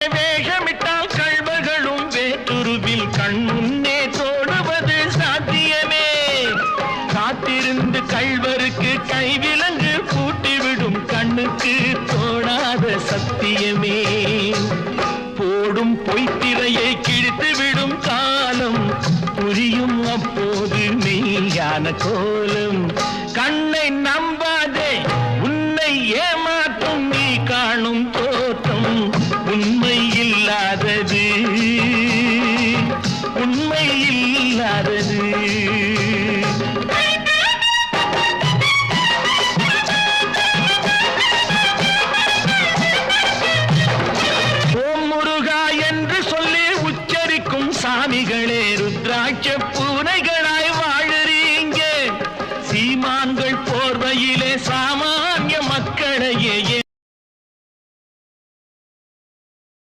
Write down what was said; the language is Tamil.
வேஷமிட்டால் கள்வர்களும் வேற்றுருவில் கண் முன்னே தோடுவது சாத்தியமே. காத்திருந்து கள்வருக்கு கைவிலங்கு பூட்டிவிடும் கண்ணுக்கு தோணாத சத்தியமே. போடும் பொய்த்திரையை கிழித்துவிடும் காலம் புரியும் அப்போது மெய்யான கோலம். கண்ணை நம்பாதே, உன்னை ஏமாற்றும் நீ காணும் தோற்றம் உண்மை இல்லாதது, உண்மை இல்லாதது. ஓம் முருகா என்று சொல்லி உச்சரிக்கும் சாமிகளே ருத்ராட்ச